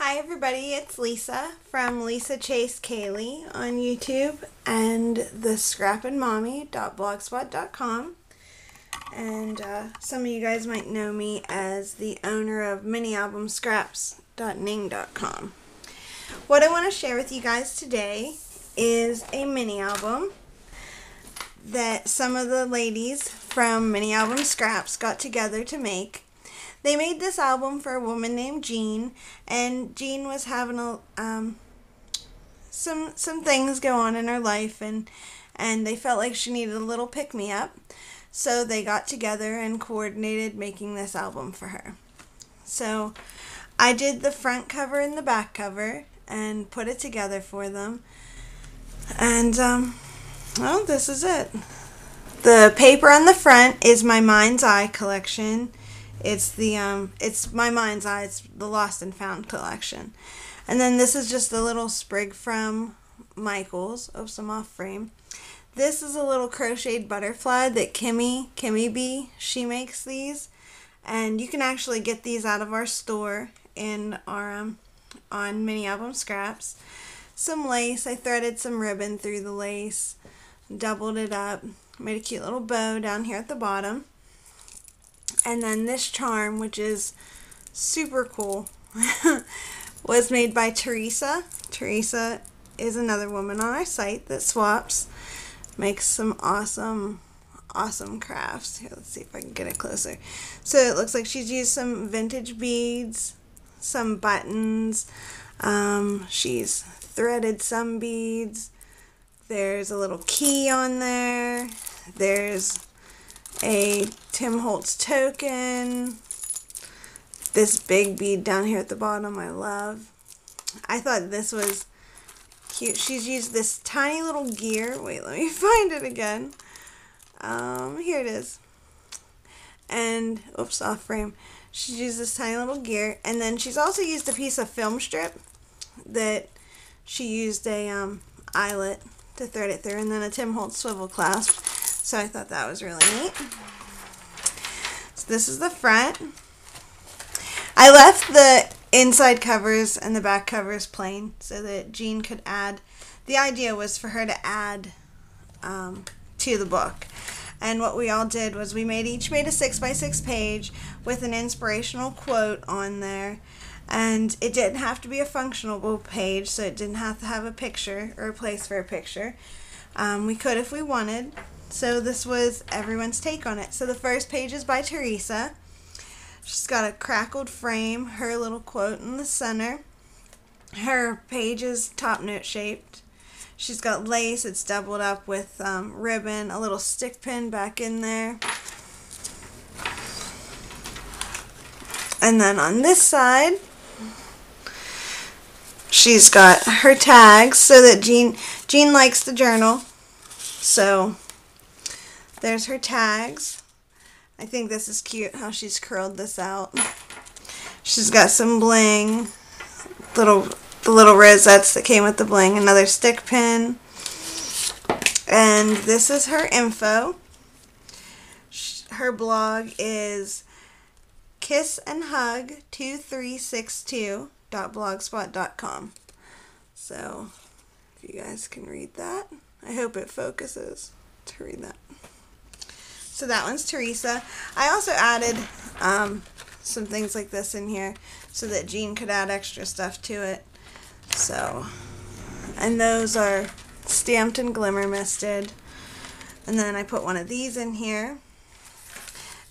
Hi everybody, it's Lisa from Lisa Chase Kaylee on YouTube and the scrapandmommy.blogspot.com, and some of you guys might know me as the owner of Minialbumscraps.ning.com. What I want to share with you guys today is a mini album that some of the ladies from Minialbumscraps got together to make. They made this album for a woman named Jean, and Jean was having some things go on in her life, and they felt like she needed a little pick-me-up, so they got together and coordinated making this album for her. So I did the front cover and the back cover and put it together for them, and well, this is it. The paper on the front is my Mind's Eye collection. It's my Mind's Eye. It's the Lost and Found collection. And then this is just a little sprig from Michael's. Oops, I'm off frame. This is a little crocheted butterfly that Kimmy B, she makes these. And you can actually get these out of our store in our on Minialbumscraps. Some lace. I threaded some ribbon through the lace, doubled it up, made a cute little bow down here at the bottom. And then this charm, which is super cool, was made by Theresa. Theresa is another woman on our site that swaps, makes some awesome crafts. Here, let's see if I can get it closer. So it looks like she's used some vintage beads, some buttons, she's threaded some beads, there's a little key on there, there's a Tim Holtz token, this big bead down here at the bottom I love. I thought this was cute. She's used this tiny little gear. Wait, let me find it again. Here it is. And, oops, off frame. She's used this tiny little gear, and then she's also used a piece of film strip that she used a eyelet to thread it through, and then a Tim Holtz swivel clasp. So I thought that was really neat. So this is the front. I left the inside covers and the back covers plain so that Jean could add. The idea was for her to add to the book. And what we all did was we each made a 6x6 page with an inspirational quote on there. And it didn't have to be a functional page, so it didn't have to have a picture or a place for a picture. We could if we wanted. So this was everyone's take on it. So the first page is by Theresa. She's got a crackled frame, her little quote in the center. Her page is top note shaped. She's got lace. It's doubled up with ribbon, a little stick pin back in there. And then on this side, she's got her tags so that Jean likes to journal. So there's her tags. I think this is cute how she's curled this out. She's got some bling, the little rosettes that came with the bling, another stick pin, and this is her info. Her blog is kissandhug2362.blogspot.com. So if you guys can read that, I hope it focuses to read that. So that one's Theresa. I also added some things like this in here so that Jean could add extra stuff to it. So, and those are stamped and glimmer misted. And then I put one of these in here.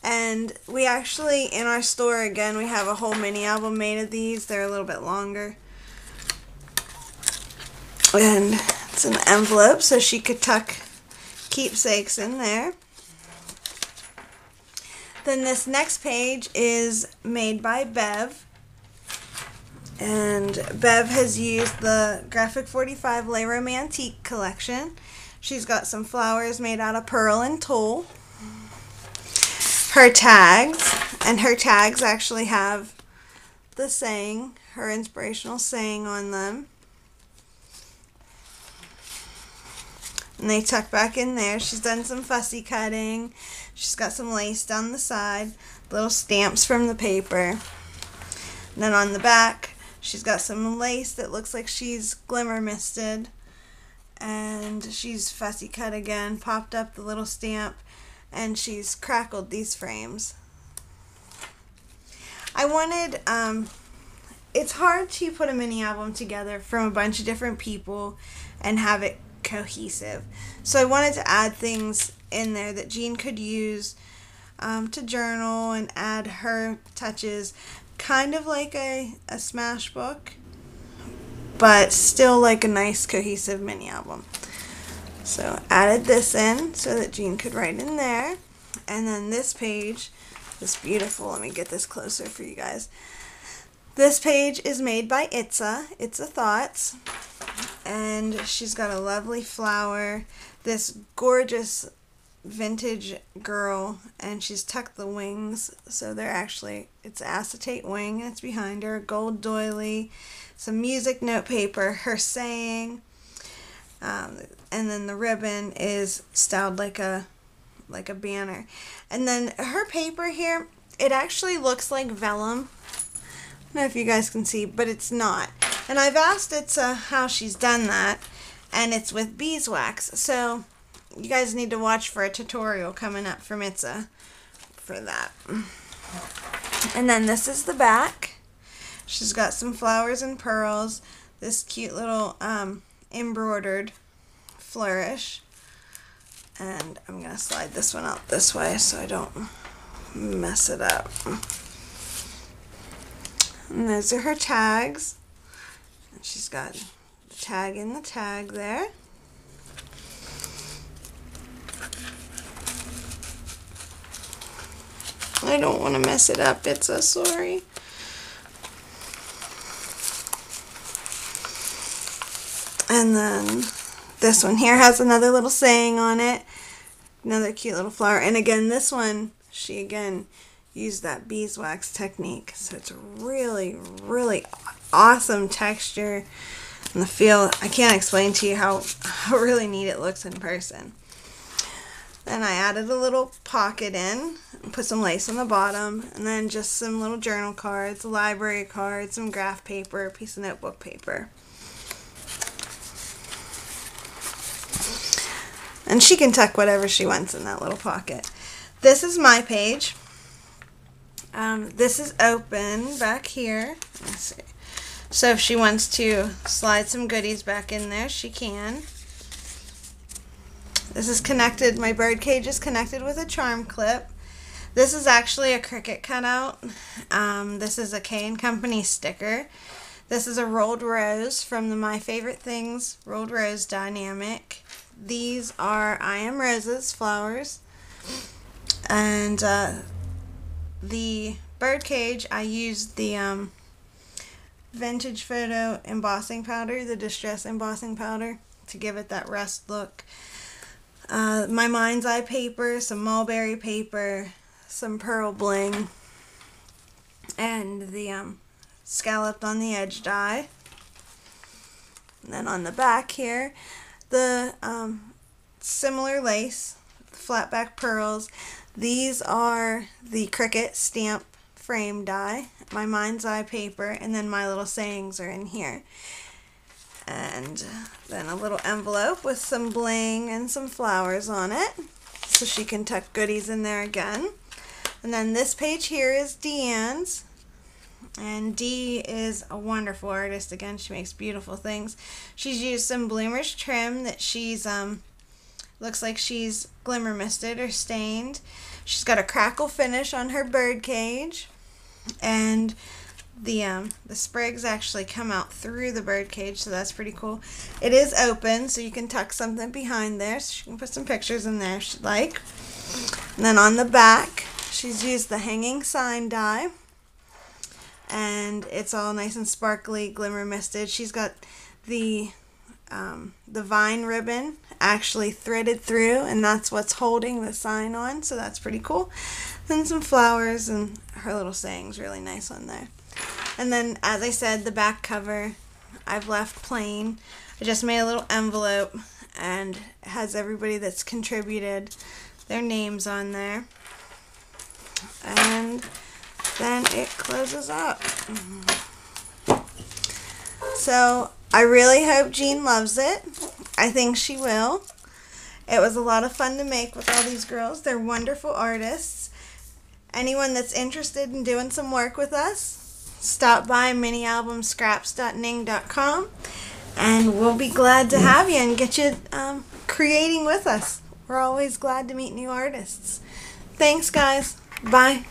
And we actually, in our store again, we have a whole mini album made of these. They're a little bit longer. And it's an envelope so she could tuck keepsakes in there. Then this next page is made by Bev. And Bev has used the Graphic 45 Les Romantiques collection. She's got some flowers made out of pearl and tulle. Her tags, and her tags actually have the saying, her inspirational saying on them. And they tuck back in there. She's done some fussy cutting. She's got some lace down the side, little stamps from the paper. And then on the back, She's got some lace that looks like she's glimmer misted. And she's fussy cut again, popped up the little stamp, and she's crackled these frames. I wanted, it's hard to put a mini album together from a bunch of different people and have it cohesive. So I wanted to add things in there that Jean could use to journal and add her touches, kind of like a smash book, but still like a nice cohesive mini album. So added this in so that Jean could write in there. And then this page, this beautiful, let me get this closer for you guys. This page is made by Itza Thoughts. And she's got a lovely flower, this gorgeous vintage girl, and she's tucked the wings, so they're actually, it's acetate wing, and it's behind her, gold doily, some music note paper, her saying, and then the ribbon is styled like a banner. And then her paper here, it actually looks like vellum. I don't know if you guys can see, but it's not. And I've asked Itza how she's done that, and it's with beeswax. So you guys need to watch for a tutorial coming up from Itza for that. And then this is the back. She's got some flowers and pearls, this cute little embroidered flourish. And I'm going to slide this one out this way so I don't mess it up. And those are her tags. And she's got the tag in the tag there. I don't want to mess it up, it's so sorry. And then this one here has another little saying on it. Another cute little flower. And again, this one, she again used that beeswax technique. So it's a really, really awesome texture. And the feel, I can't explain to you how really neat it looks in person. Then I added a little pocket in, and put some lace on the bottom, and then just some little journal cards, a library card, some graph paper, a piece of notebook paper. And she can tuck whatever she wants in that little pocket. This is my page. This is open back here. Let's see. So if she wants to slide some goodies back in there, she can. This is connected, my bird cage is connected with a charm clip. This is actually a cricket cutout. This is a K & Company sticker. This is a rolled rose from the My Favorite Things Rolled Rose Dynamic. These are I Am Roses flowers. And the bird cage, I used the Vintage Photo embossing powder, the Distress embossing powder, to give it that rust look. My Mind's Eye paper, some mulberry paper, some pearl bling, and the scalloped on the edge die. And then on the back here, the similar lace, flat back pearls. These are the Cricut stamp frame die, my Mind's Eye paper, and then my little sayings are in here. And then a little envelope with some bling and some flowers on it, so she can tuck goodies in there again. And then this page here is Deann's, and Dee is a wonderful artist. Again, she makes beautiful things. She's used some bloomers trim that she's looks like she's glimmer misted or stained. She's got a crackle finish on her bird cage, and the sprigs actually come out through the bird cage, so that's pretty cool. It is open, so you can tuck something behind there, so she can put some pictures in there if she'd like. And then on the back, she's used the hanging sign die, and it's all nice and sparkly, glimmer misted. She's got the vine ribbon actually threaded through, and that's what's holding the sign on, so that's pretty cool. Then some flowers, and her little saying's really nice on there. And then, as I said, the back cover I've left plain. I just made a little envelope, and it has everybody that's contributed their names on there. And then it closes up. So I really hope Jean loves it. I think she will. It was a lot of fun to make with all these girls. They're wonderful artists. Anyone that's interested in doing some work with us, stop by minialbumscraps.ning.com and we'll be glad to have you and get you creating with us. We're always glad to meet new artists. Thanks, guys. Bye.